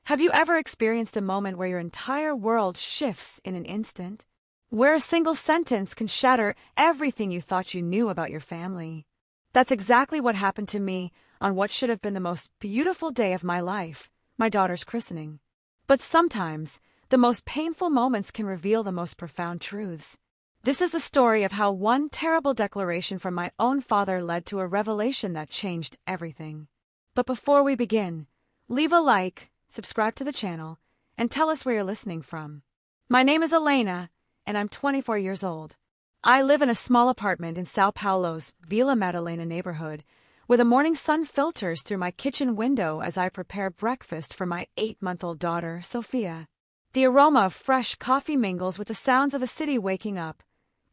Have you ever experienced a moment where your entire world shifts in an instant? Where a single sentence can shatter everything you thought you knew about your family? That's exactly what happened to me on what should have been the most beautiful day of my life, my daughter's christening. But sometimes, the most painful moments can reveal the most profound truths. This is the story of how one terrible declaration from my own father led to a revelation that changed everything. But before we begin, leave a like, subscribe to the channel, and tell us where you're listening from. My name is Elena, and I'm 24 years old. I live in a small apartment in Sao Paulo's Vila Madalena neighborhood, where the morning sun filters through my kitchen window as I prepare breakfast for my 8-month-old daughter, Sofia. The aroma of fresh coffee mingles with the sounds of a city waking up.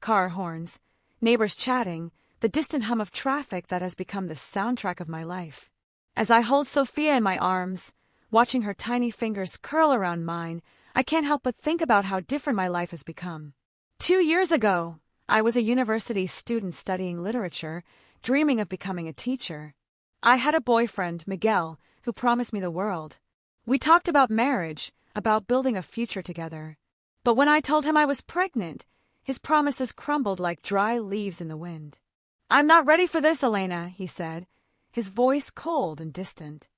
Car horns, neighbors chatting, the distant hum of traffic that has become the soundtrack of my life. As I hold Sofia in my arms, watching her tiny fingers curl around mine, I can't help but think about how different my life has become. 2 years ago, I was a university student studying literature, dreaming of becoming a teacher. I had a boyfriend, Miguel, who promised me the world. We talked about marriage, about building a future together. But when I told him I was pregnant, his promises crumbled like dry leaves in the wind. "I'm not ready for this, Elena," he said, his voice cold and distant.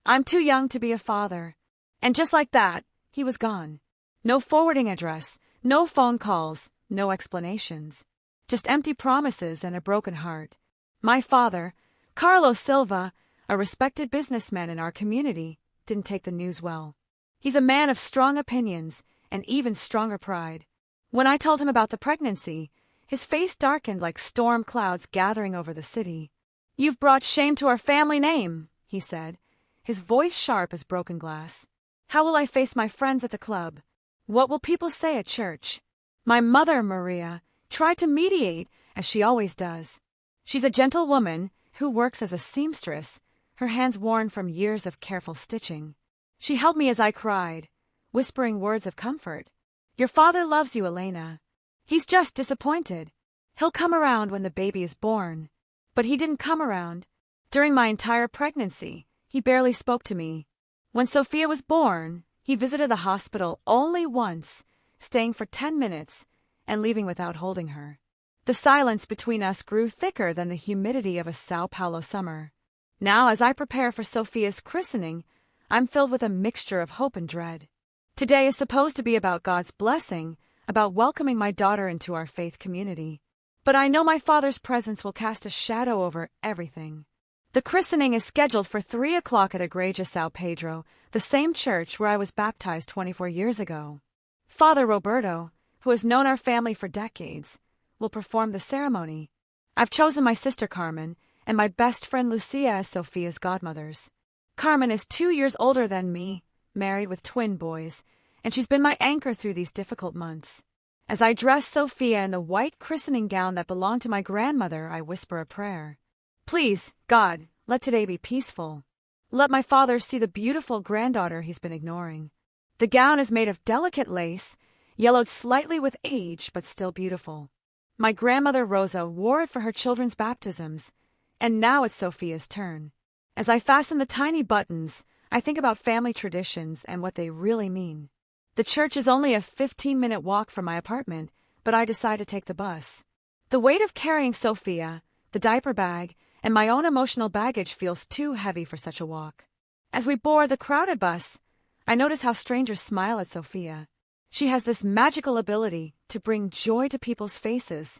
"I'm too young to be a father." And just like that, he was gone. No forwarding address, no phone calls, no explanations. Just empty promises and a broken heart. My father, Carlos Silva, a respected businessman in our community, didn't take the news well. He's a man of strong opinions and even stronger pride. When I told him about the pregnancy, his face darkened like storm clouds gathering over the city. "You've brought shame to our family name," he said, his voice sharp as broken glass. "How will I face my friends at the club? What will people say at church?" My mother, Maria, tried to mediate, as she always does. She's a gentle woman who works as a seamstress, her hands worn from years of careful stitching. She held me as I cried, whispering words of comfort. "Your father loves you, Elena. He's just disappointed. He'll come around when the baby is born." But he didn't come around. During my entire pregnancy, he barely spoke to me. When Sofia was born, he visited the hospital only once, staying for 10 minutes and leaving without holding her. The silence between us grew thicker than the humidity of a Sao Paulo summer. Now, as I prepare for Sofia's christening, I'm filled with a mixture of hope and dread. Today is supposed to be about God's blessing, about welcoming my daughter into our faith community. But I know my father's presence will cast a shadow over everything. The christening is scheduled for 3 o'clock at Igreja São Pedro, the same church where I was baptized 24 years ago. Father Roberto, who has known our family for decades, will perform the ceremony. I've chosen my sister Carmen and my best friend Lucia as Sofia's godmothers. Carmen is 2 years older than me, married with twin boys, and she's been my anchor through these difficult months. As I dress Sofia in the white christening gown that belonged to my grandmother, I whisper a prayer. "Please, God, let today be peaceful. Let my father see the beautiful granddaughter he's been ignoring." The gown is made of delicate lace, yellowed slightly with age, but still beautiful. My grandmother Rosa wore it for her children's baptisms, and now it's Sofia's turn. As I fasten the tiny buttons, I think about family traditions and what they really mean. The church is only a 15-minute walk from my apartment, but I decide to take the bus. The weight of carrying Sofia, the diaper bag, and my own emotional baggage feels too heavy for such a walk. As we board the crowded bus, I notice how strangers smile at Sofia. She has this magical ability to bring joy to people's faces,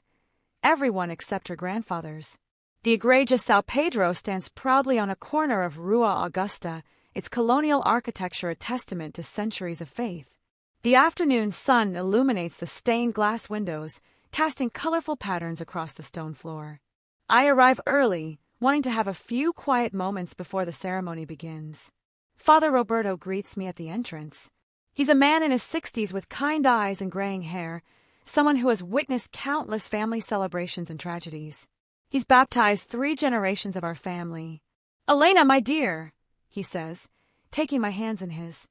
everyone except her grandfather's. The Igreja São Pedro stands proudly on a corner of Rua Augusta, its colonial architecture a testament to centuries of faith. The afternoon sun illuminates the stained glass windows, casting colorful patterns across the stone floor. I arrive early, wanting to have a few quiet moments before the ceremony begins. Father Roberto greets me at the entrance. He's a man in his 60s with kind eyes and graying hair, someone who has witnessed countless family celebrations and tragedies. He's baptized 3 generations of our family. "Elena, my dear," he says, taking my hands in his.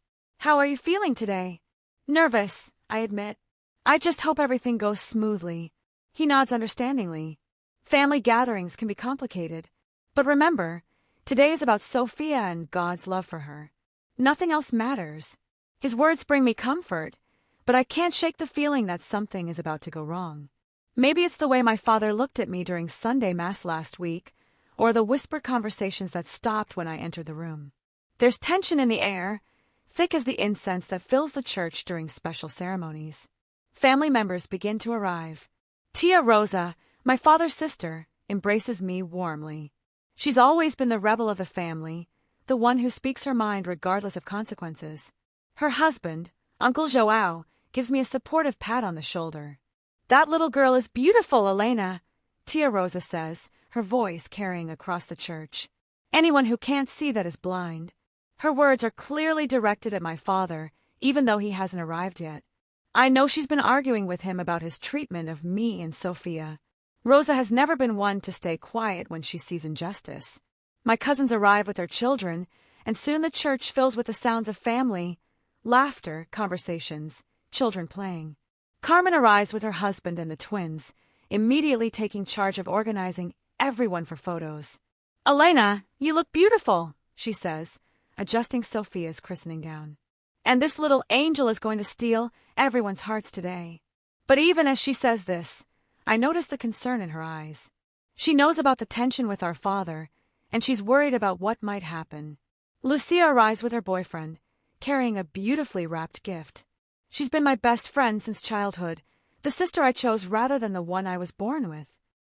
"How are you feeling today?" "Nervous," I admit. "I just hope everything goes smoothly." He nods understandingly. Family gatherings can be complicated. But remember, today is about Sofia and God's love for her. Nothing else matters. His words bring me comfort, but I can't shake the feeling that something is about to go wrong. Maybe it's the way my father looked at me during Sunday Mass last week, or the whispered conversations that stopped when I entered the room. There's tension in the air, thick as the incense that fills the church during special ceremonies. Family members begin to arrive. Tia Rosa, my father's sister, embraces me warmly. She's always been the rebel of the family, the one who speaks her mind regardless of consequences. Her husband, Uncle Joao, gives me a supportive pat on the shoulder. "That little girl is beautiful, Elena," Tia Rosa says, her voice carrying across the church. Anyone who can't see that is blind. Her words are clearly directed at my father, even though he hasn't arrived yet. I know she's been arguing with him about his treatment of me and Sofia. Rosa has never been one to stay quiet when she sees injustice. My cousins arrive with their children, and soon the church fills with the sounds of family, laughter, conversations, children playing. Carmen arrives with her husband and the twins, immediately taking charge of organizing everyone for photos. "Elena, you look beautiful," she says, adjusting Sofia's christening gown. "And this little angel is going to steal everyone's hearts today." But even as she says this, I notice the concern in her eyes. She knows about the tension with our father, and she's worried about what might happen. Lucia arrives with her boyfriend, carrying a beautifully wrapped gift. She's been my best friend since childhood, the sister I chose rather than the one I was born with.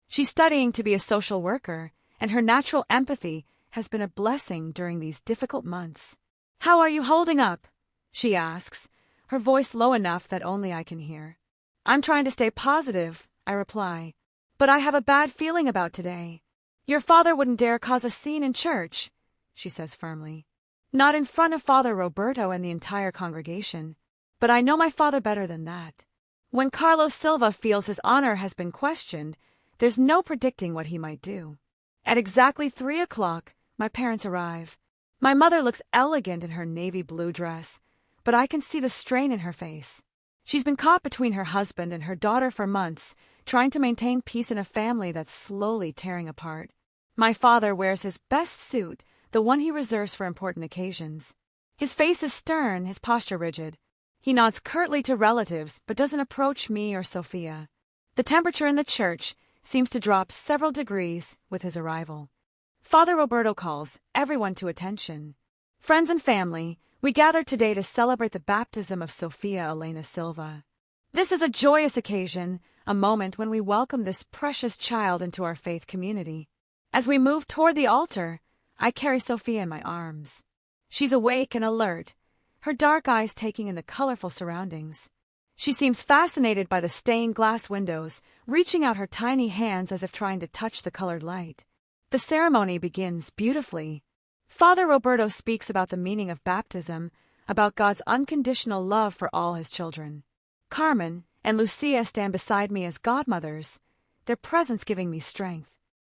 She's studying to be a social worker, and her natural empathy has been a blessing during these difficult months. "How are you holding up?" she asks, her voice low enough that only I can hear. "I'm trying to stay positive," I reply, "but I have a bad feeling about today." "Your father wouldn't dare cause a scene in church," she says firmly. "Not in front of Father Roberto and the entire congregation. But I know my father better than that. When Carlos Silva feels his honor has been questioned, there's no predicting what he might do." At exactly 3 o'clock, my parents arrive. My mother looks elegant in her navy blue dress, but I can see the strain in her face. She's been caught between her husband and her daughter for months, trying to maintain peace in a family that's slowly tearing apart. My father wears his best suit, the one he reserves for important occasions. His face is stern, his posture rigid. He nods curtly to relatives, but doesn't approach me or Sofia. The temperature in the church seems to drop several degrees with his arrival. Father Roberto calls everyone to attention. "Friends and family, we gathered today to celebrate the baptism of Sofia Elena Silva. This is a joyous occasion, a moment when we welcome this precious child into our faith community. As we move toward the altar, I carry Sofia in my arms. She's awake and alert, her dark eyes taking in the colorful surroundings. She seems fascinated by the stained glass windows, reaching out her tiny hands as if trying to touch the colored light. The ceremony begins beautifully. Father Roberto speaks about the meaning of baptism, about God's unconditional love for all his children. Carmen and Lucia stand beside me as godmothers, their presence giving me strength.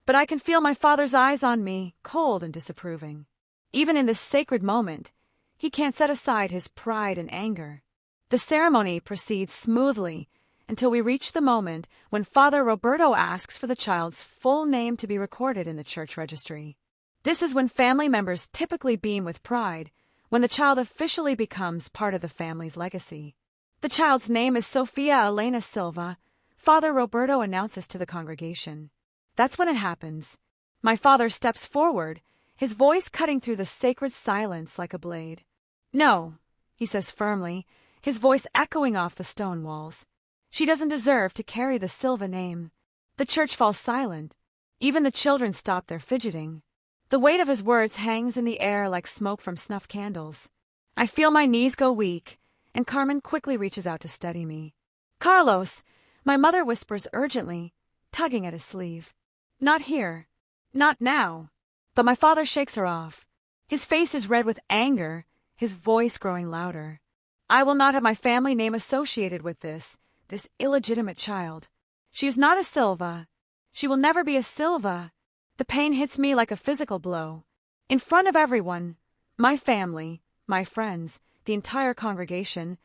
But I can feel my father's eyes on me, cold and disapproving. Even in this sacred moment, he can't set aside his pride and anger. The ceremony proceeds smoothly until we reach the moment when Father Roberto asks for the child's full name to be recorded in the church registry. This is when family members typically beam with pride, when the child officially becomes part of the family's legacy. The child's name is Sofia Elena Silva, Father Roberto announces to the congregation. That's when it happens. My father steps forward, his voice cutting through the sacred silence like a blade. "No," he says firmly, his voice echoing off the stone walls. "She doesn't deserve to carry the Silva name." The church falls silent. Even the children stop their fidgeting. The weight of his words hangs in the air like smoke from snuff candles. I feel my knees go weak, and Carmen quickly reaches out to steady me. "Carlos," my mother whispers urgently, tugging at his sleeve. "Not here. Not now." But my father shakes her off. His face is red with anger, his voice growing louder. "I will not have my family name associated with this illegitimate child. She is not a Silva. She will never be a Silva." The pain hits me like a physical blow. In front of everyone, my family, my friends, the entire congregation,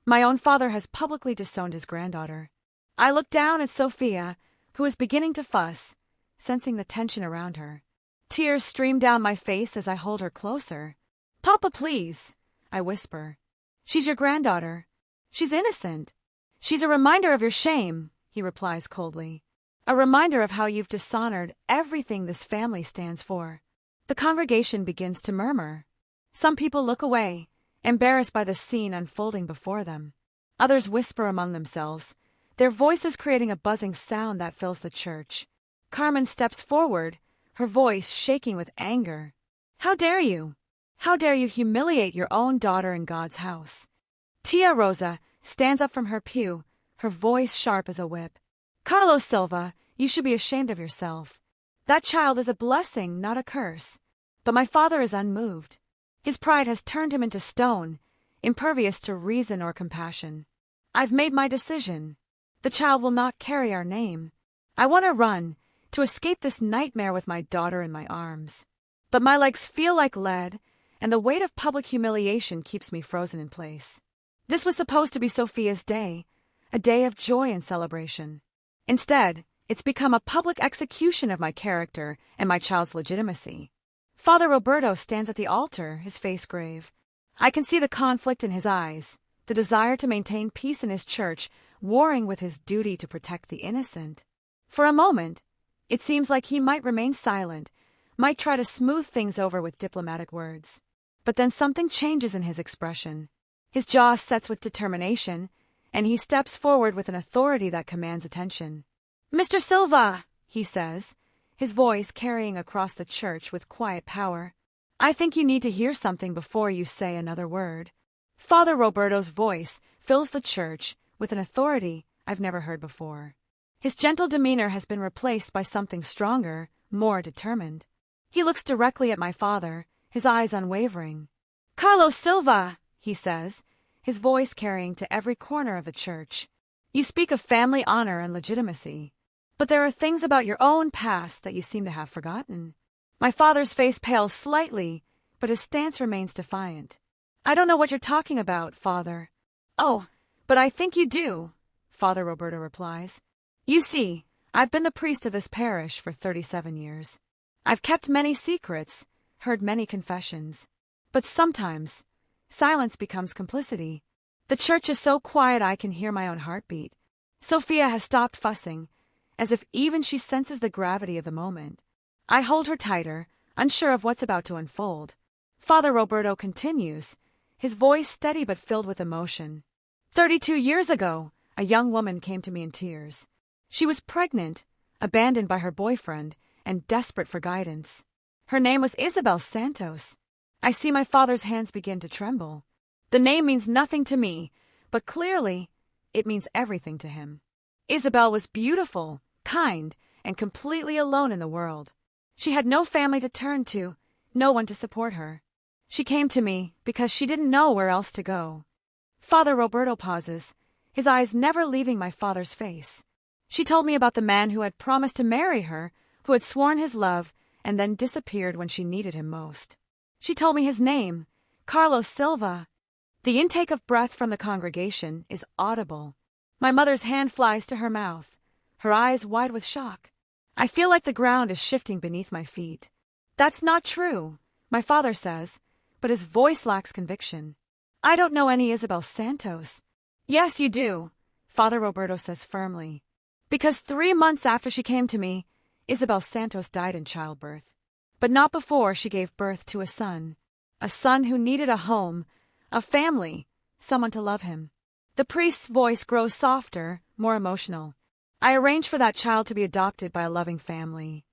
my own father has publicly disowned his granddaughter. I look down at Sofia, who is beginning to fuss, sensing the tension around her. Tears stream down my face as I hold her closer. Papa, please, I whisper. She's your granddaughter. She's innocent. She's a reminder of your shame, he replies coldly. A reminder of how you've dishonored everything this family stands for. The congregation begins to murmur. Some people look away, embarrassed by the scene unfolding before them. Others whisper among themselves, their voices creating a buzzing sound that fills the church. Carmen steps forward, her voice shaking with anger. How dare you? How dare you humiliate your own daughter in God's house? Tia Rosa stands up from her pew, her voice sharp as a whip. Carlos Silva, you should be ashamed of yourself. That child is a blessing, not a curse. But my father is unmoved. His pride has turned him into stone, impervious to reason or compassion. I've made my decision. The child will not carry our name. I want to run, to escape this nightmare with my daughter in my arms. But my legs feel like lead, and the weight of public humiliation keeps me frozen in place. This was supposed to be Sofia's day, a day of joy and celebration. Instead, it's become a public execution of my character and my child's legitimacy. Father Roberto stands at the altar, his face grave. I can see the conflict in his eyes, the desire to maintain peace in his church, warring with his duty to protect the innocent. For a moment, it seems like he might remain silent, might try to smooth things over with diplomatic words. But then something changes in his expression. His jaw sets with determination, and he steps forward with an authority that commands attention. "Mr. Silva," he says, his voice carrying across the church with quiet power. "I think you need to hear something before you say another word." Father Roberto's voice fills the church with an authority I've never heard before. His gentle demeanor has been replaced by something stronger, more determined. He looks directly at my father, his eyes unwavering. "Carlos Silva," he says, his voice carrying to every corner of the church. "You speak of family honor and legitimacy, but there are things about your own past that you seem to have forgotten." My father's face pales slightly, but his stance remains defiant. "I don't know what you're talking about, Father." "Oh, but I think you do," Father Roberto replies. "You see, I've been the priest of this parish for 37 years. I've kept many secrets, heard many confessions. But sometimes, silence becomes complicity. The church is so quiet I can hear my own heartbeat. Sofia has stopped fussing, as if even she senses the gravity of the moment. I hold her tighter, unsure of what's about to unfold. Father Roberto continues, his voice steady but filled with emotion. 32 years ago, a young woman came to me in tears. She was pregnant, abandoned by her boyfriend, and desperate for guidance. Her name was Isabel Santos. I see my father's hands begin to tremble. The name means nothing to me, but clearly, it means everything to him. Isabel was beautiful, kind, and completely alone in the world. She had no family to turn to, no one to support her. She came to me because she didn't know where else to go. Father Roberto pauses, his eyes never leaving my father's face. She told me about the man who had promised to marry her, who had sworn his love, and then disappeared when she needed him most. She told me his name, Carlos Silva. The intake of breath from the congregation is audible. My mother's hand flies to her mouth, her eyes wide with shock. I feel like the ground is shifting beneath my feet. "That's not true," my father says, but his voice lacks conviction. "I don't know any Isabel Santos." "Yes, you do," Father Roberto says firmly. "Because 3 months after she came to me, Isabel Santos died in childbirth. But not before she gave birth to a son who needed a home, a family, someone to love him." The priest's voice grows softer, more emotional. "I arranged for that child to be adopted by a loving family.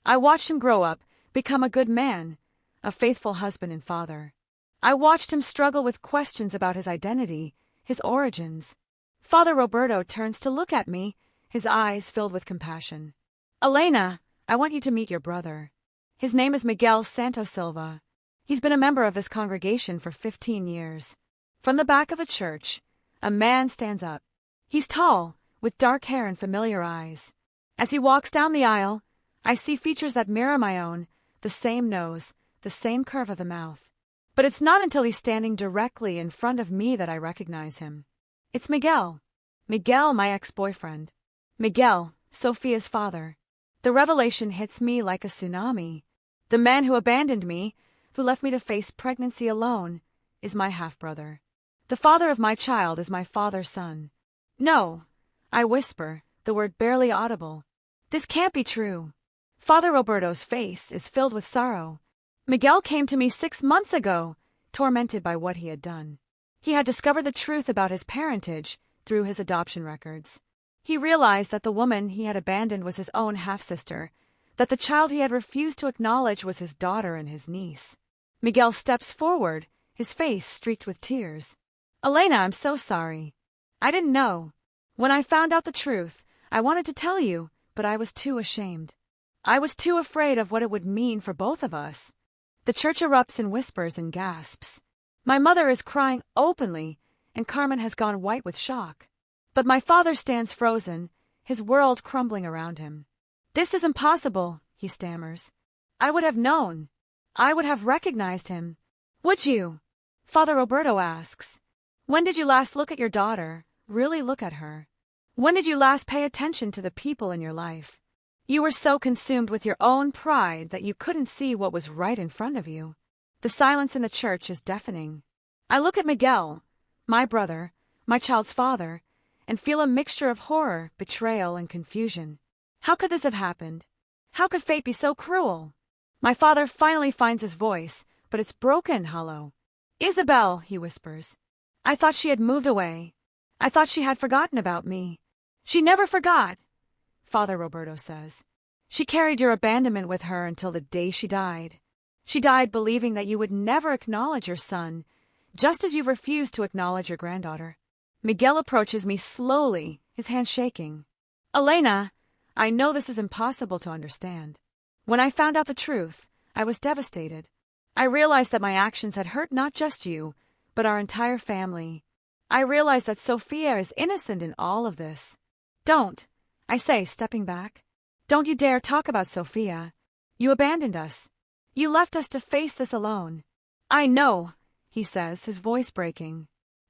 I watched him grow up, become a good man, a faithful husband and father. I watched him struggle with questions about his identity, his origins." Father Roberto turns to look at me, his eyes filled with compassion. "Elena, I want you to meet your brother. His name is Miguel Santos Silva. He's been a member of this congregation for 15 years. From the back of the church, a man stands up. He's tall, with dark hair and familiar eyes. As he walks down the aisle, I see features that mirror my own, the same nose, the same curve of the mouth. But it's not until he's standing directly in front of me that I recognize him. It's Miguel. Miguel, my ex-boyfriend. Miguel, Sofia's father. The revelation hits me like a tsunami. The man who abandoned me, who left me to face pregnancy alone, is my half-brother. The father of my child is my father's son. No, I whisper, the word barely audible. This can't be true. Father Roberto's face is filled with sorrow. Miguel came to me 6 months ago, tormented by what he had done. He had discovered the truth about his parentage through his adoption records. He realized that the woman he had abandoned was his own half-sister, that the child he had refused to acknowledge was his daughter and his niece. Miguel steps forward, his face streaked with tears. Elena, I'm so sorry. I didn't know. When I found out the truth, I wanted to tell you, but I was too ashamed. I was too afraid of what it would mean for both of us. The church erupts in whispers and gasps. My mother is crying openly, and Carmen has gone white with shock. But my father stands frozen, his world crumbling around him. This is impossible, he stammers. I would have known. I would have recognized him. Would you? Father Roberto asks. When did you last look at your daughter, really look at her? When did you last pay attention to the people in your life? You were so consumed with your own pride that you couldn't see what was right in front of you. The silence in the church is deafening. I look at Miguel, my brother, my child's father, and feel a mixture of horror, betrayal, and confusion. How could this have happened? How could fate be so cruel? My father finally finds his voice, but it's broken, hollow. Isabel, he whispers. I thought she had moved away. I thought she had forgotten about me. She never forgot, Father Roberto says. She carried your abandonment with her until the day she died. She died believing that you would never acknowledge your son, just as you've refused to acknowledge your granddaughter. Miguel approaches me slowly, his hand shaking. Elena, I know this is impossible to understand. When I found out the truth, I was devastated. I realized that my actions had hurt not just you, but our entire family. I realized that Sofia is innocent in all of this. Don't, I say, stepping back. Don't you dare talk about Sofia. You abandoned us. You left us to face this alone. I know, he says, his voice breaking.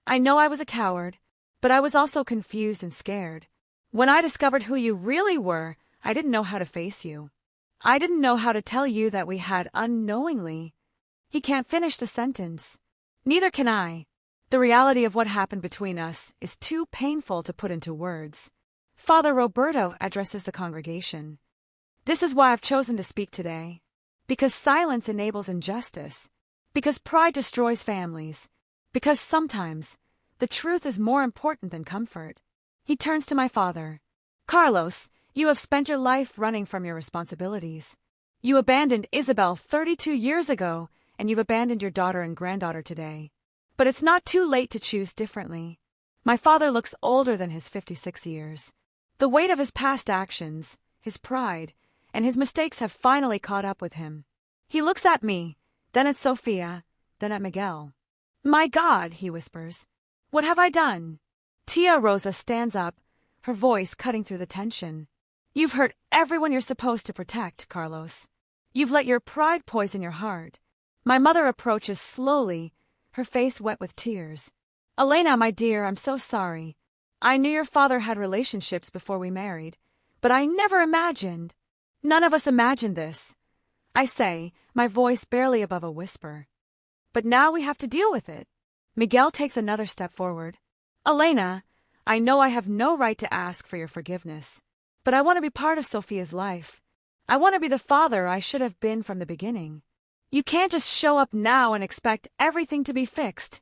I know I was a coward, but I was also confused and scared. When I discovered who you really were, I didn't know how to face you. I didn't know how to tell you that we had unknowingly. He can't finish the sentence. Neither can I. The reality of what happened between us is too painful to put into words. Father Roberto addresses the congregation. This is why I've chosen to speak today. Because silence enables injustice. Because pride destroys families. Because sometimes the truth is more important than comfort. He turns to my father. Carlos, you have spent your life running from your responsibilities. You abandoned Isabel 32 years ago, and you've abandoned your daughter and granddaughter today. But it's not too late to choose differently. My father looks older than his 56 years. The weight of his past actions, his pride, and his mistakes have finally caught up with him. He looks at me, then at Sofia, then at Miguel. My God, he whispers. What have I done? Tia Rosa stands up, her voice cutting through the tension. You've hurt everyone you're supposed to protect, Carlos. You've let your pride poison your heart. My mother approaches slowly, her face wet with tears. Elena, my dear, I'm so sorry. I knew your father had relationships before we married, but I never imagined. None of us imagined this. I say, my voice barely above a whisper. But now we have to deal with it. Miguel takes another step forward. Elena, I know I have no right to ask for your forgiveness, but I want to be part of Sofia's life. I want to be the father I should have been from the beginning. You can't just show up now and expect everything to be fixed,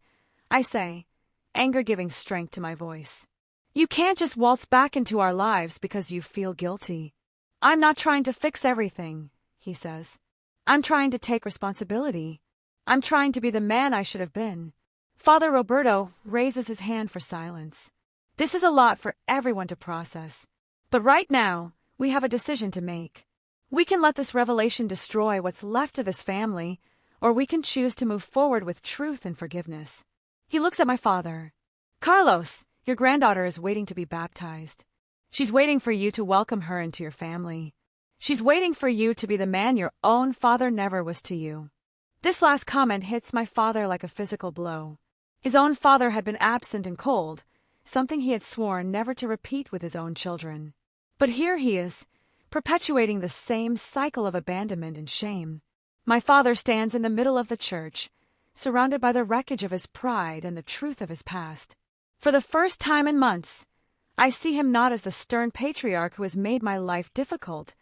I say, anger giving strength to my voice. You can't just waltz back into our lives because you feel guilty. I'm not trying to fix everything, he says. I'm trying to take responsibility. I'm trying to be the man I should have been. Father Roberto raises his hand for silence. This is a lot for everyone to process. But right now, we have a decision to make. We can let this revelation destroy what's left of his family, or we can choose to move forward with truth and forgiveness. He looks at my father. Carlos, your granddaughter is waiting to be baptized. She's waiting for you to welcome her into your family. She's waiting for you to be the man your own father never was to you. This last comment hits my father like a physical blow. His own father had been absent and cold, something he had sworn never to repeat with his own children. But here he is, perpetuating the same cycle of abandonment and shame. My father stands in the middle of the church, surrounded by the wreckage of his pride and the truth of his past. For the first time in months, I see him not as the stern patriarch who has made my life difficult,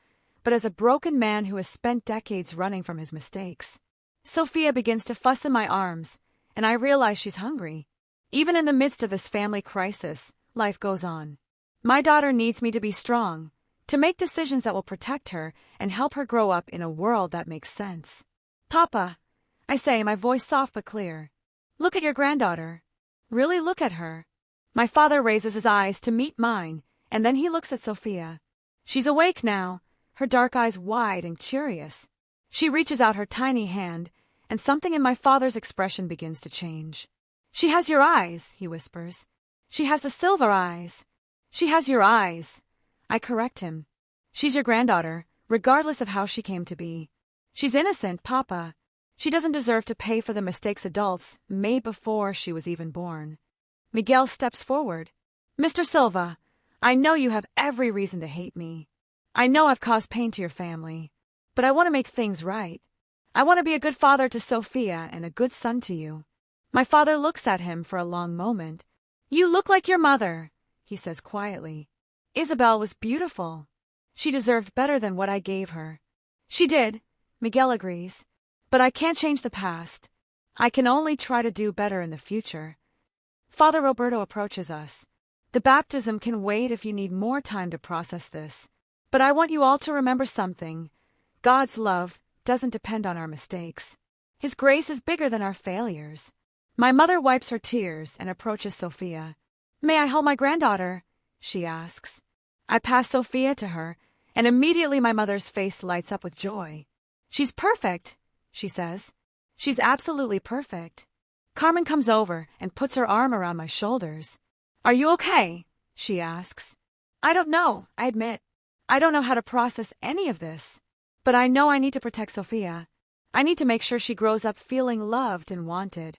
but as a broken man who has spent decades running from his mistakes. Sofia begins to fuss in my arms, and I realize she's hungry. Even in the midst of this family crisis, life goes on. My daughter needs me to be strong, to make decisions that will protect her and help her grow up in a world that makes sense. Papa, I say, my voice soft but clear. Look at your granddaughter. Really look at her. My father raises his eyes to meet mine, and then he looks at Sofia. She's awake now, her dark eyes wide and curious. She reaches out her tiny hand, and something in my father's expression begins to change. She has your eyes, he whispers. She has the silver eyes. She has your eyes. I correct him. She's your granddaughter, regardless of how she came to be. She's innocent, Papa. She doesn't deserve to pay for the mistakes adults made before she was even born. Miguel steps forward. Mr. Silva, I know you have every reason to hate me. I know I've caused pain to your family, but I want to make things right. I want to be a good father to Sofia and a good son to you. My father looks at him for a long moment. You look like your mother, he says quietly. Isabel was beautiful. She deserved better than what I gave her. She did, Miguel agrees. But I can't change the past. I can only try to do better in the future. Father Roberto approaches us. The baptism can wait if you need more time to process this. But I want you all to remember something. God's love doesn't depend on our mistakes. His grace is bigger than our failures. My mother wipes her tears and approaches Sofia. May I hold my granddaughter? She asks. I pass Sofia to her, and immediately my mother's face lights up with joy. She's perfect, she says. She's absolutely perfect. Carmen comes over and puts her arm around my shoulders. Are you okay? She asks. I don't know, I admit. I don't know how to process any of this. But I know I need to protect Sofia. I need to make sure she grows up feeling loved and wanted.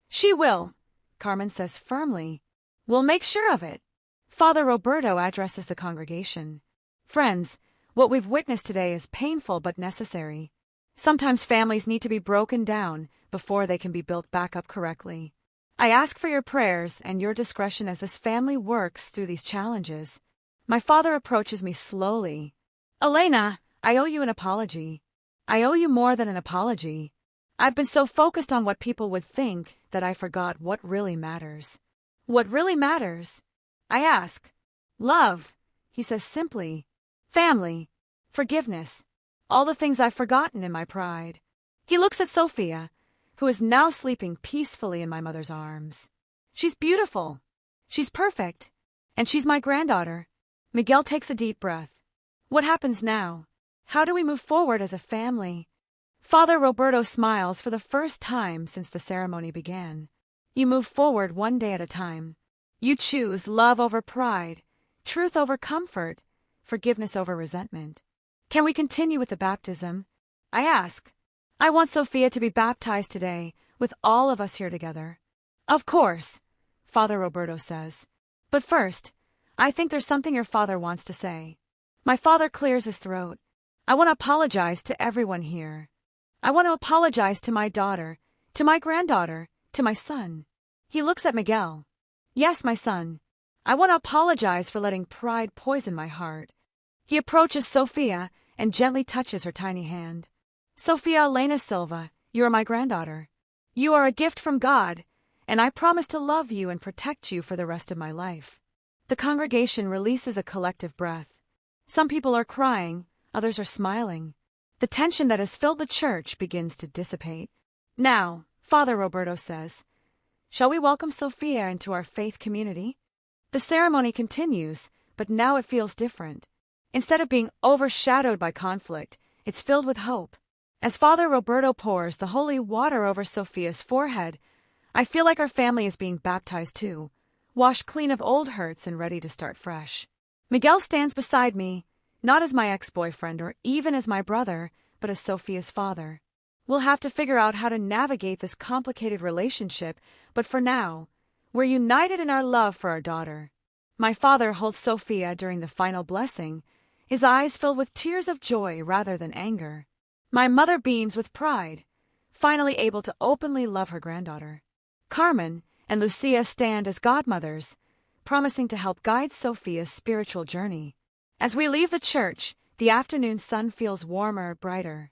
She will, Carmen says firmly. We'll make sure of it. Father Roberto addresses the congregation. Friends, what we've witnessed today is painful but necessary. Sometimes families need to be broken down before they can be built back up correctly. I ask for your prayers and your discretion as this family works through these challenges. My father approaches me slowly. Elena, I owe you an apology. I owe you more than an apology. I've been so focused on what people would think that I forgot what really matters. What really matters? I ask. Love, he says simply. Family. Forgiveness. All the things I've forgotten in my pride. He looks at Sofia, who is now sleeping peacefully in my mother's arms. She's beautiful. She's perfect. And she's my granddaughter. Miguel takes a deep breath. What happens now? How do we move forward as a family? Father Roberto smiles for the first time since the ceremony began. You move forward one day at a time. You choose love over pride, truth over comfort, forgiveness over resentment. Can we continue with the baptism? I ask. I want Sofia to be baptized today, with all of us here together. Of course, Father Roberto says. But first, I think there's something your father wants to say. My father clears his throat. I want to apologize to everyone here. I want to apologize to my daughter, to my granddaughter, to my son. He looks at Miguel. Yes, my son. I want to apologize for letting pride poison my heart. He approaches Sofia and gently touches her tiny hand. Sofia Elena Silva, you are my granddaughter. You are a gift from God, and I promise to love you and protect you for the rest of my life. The congregation releases a collective breath. Some people are crying, others are smiling. The tension that has filled the church begins to dissipate. Now, Father Roberto says, shall we welcome Sofia into our faith community? The ceremony continues, but now it feels different. Instead of being overshadowed by conflict, it's filled with hope. As Father Roberto pours the holy water over Sofia's forehead, I feel like our family is being baptized too, washed clean of old hurts and ready to start fresh. Miguel stands beside me, not as my ex-boyfriend or even as my brother, but as Sofia's father. We'll have to figure out how to navigate this complicated relationship, but for now, we're united in our love for our daughter. My father holds Sofia during the final blessing, his eyes filled with tears of joy rather than anger. My mother beams with pride, finally able to openly love her granddaughter. Carmen and Lucia stand as godmothers, promising to help guide Sofia's spiritual journey. As we leave the church, the afternoon sun feels warmer, brighter.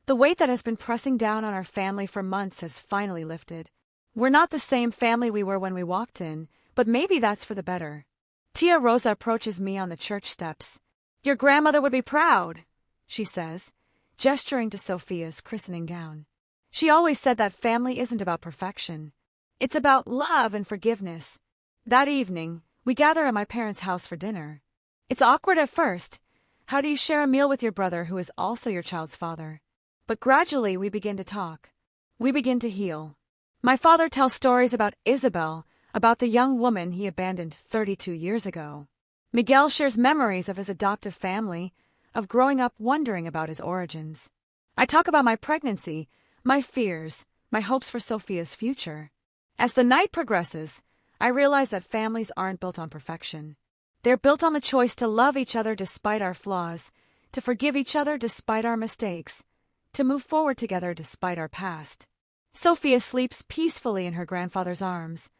The weight that has been pressing down on our family for months has finally lifted. We're not the same family we were when we walked in, but maybe that's for the better. Tia Rosa approaches me on the church steps. "Your grandmother would be proud," she says, gesturing to Sofia's christening gown. She always said that family isn't about perfection. It's about love and forgiveness. That evening, we gather at my parents' house for dinner. It's awkward at first. How do you share a meal with your brother who is also your child's father? But gradually we begin to talk. We begin to heal. My father tells stories about Isabel, about the young woman he abandoned 32 years ago. Miguel shares memories of his adoptive family, of growing up wondering about his origins. I talk about my pregnancy, my fears, my hopes for Sofia's future. As the night progresses, I realize that families aren't built on perfection. They're built on the choice to love each other despite our flaws, to forgive each other despite our mistakes, to move forward together despite our past. Sofia sleeps peacefully in her grandfather's arms,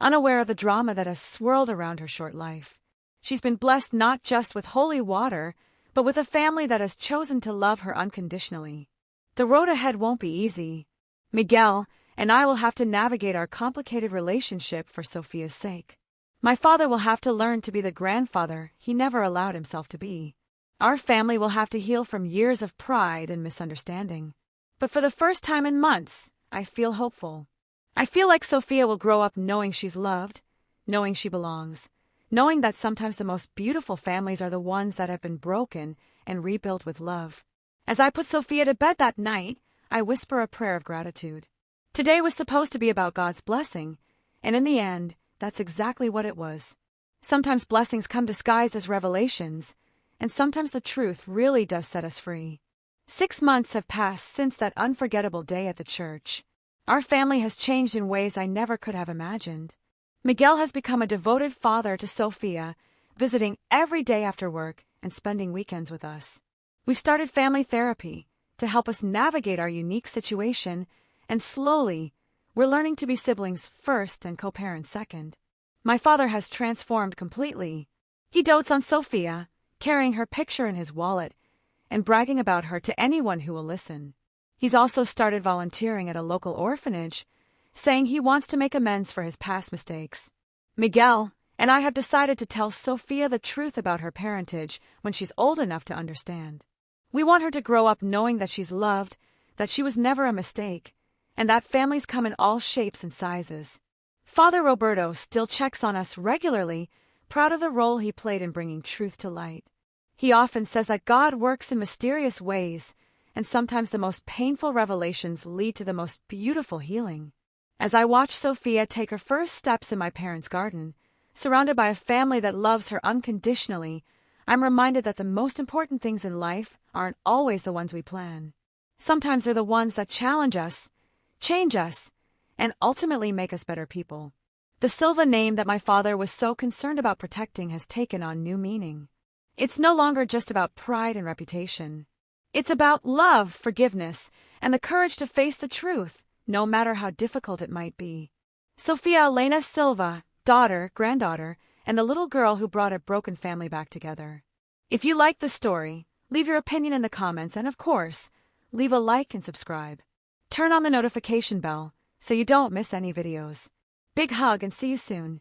unaware of the drama that has swirled around her short life. She's been blessed not just with holy water, but with a family that has chosen to love her unconditionally. The road ahead won't be easy. Miguel and I will have to navigate our complicated relationship for Sofia's sake. My father will have to learn to be the grandfather he never allowed himself to be. Our family will have to heal from years of pride and misunderstanding. But for the first time in months, I feel hopeful. I feel like Sofia will grow up knowing she's loved, knowing she belongs, knowing that sometimes the most beautiful families are the ones that have been broken and rebuilt with love. As I put Sofia to bed that night, I whisper a prayer of gratitude. Today was supposed to be about God's blessing, and in the end, that's exactly what it was. Sometimes blessings come disguised as revelations, and sometimes the truth really does set us free. 6 months have passed since that unforgettable day at the church. Our family has changed in ways I never could have imagined. Miguel has become a devoted father to Sofia, visiting every day after work and spending weekends with us. We've started family therapy to help us navigate our unique situation, and slowly, we're learning to be siblings first and co-parents second. My father has transformed completely. He dotes on Sofia, carrying her picture in his wallet and bragging about her to anyone who will listen. He's also started volunteering at a local orphanage, saying he wants to make amends for his past mistakes. Miguel and I have decided to tell Sofia the truth about her parentage when she's old enough to understand. We want her to grow up knowing that she's loved, that she was never a mistake, and that families come in all shapes and sizes. Father Roberto still checks on us regularly, proud of the role he played in bringing truth to light. He often says that God works in mysterious ways, and sometimes the most painful revelations lead to the most beautiful healing. As I watch Sofia take her first steps in my parents' garden, surrounded by a family that loves her unconditionally, I'm reminded that the most important things in life aren't always the ones we plan. Sometimes they're the ones that challenge us, change us, and ultimately make us better people. The Silva name that my father was so concerned about protecting has taken on new meaning. It's no longer just about pride and reputation. It's about love, forgiveness, and the courage to face the truth, no matter how difficult it might be. Sofia Elena Silva, daughter, granddaughter, and the little girl who brought a broken family back together. If you like the story, leave your opinion in the comments and, of course, leave a like and subscribe. Turn on the notification bell so you don't miss any videos. Big hug and see you soon.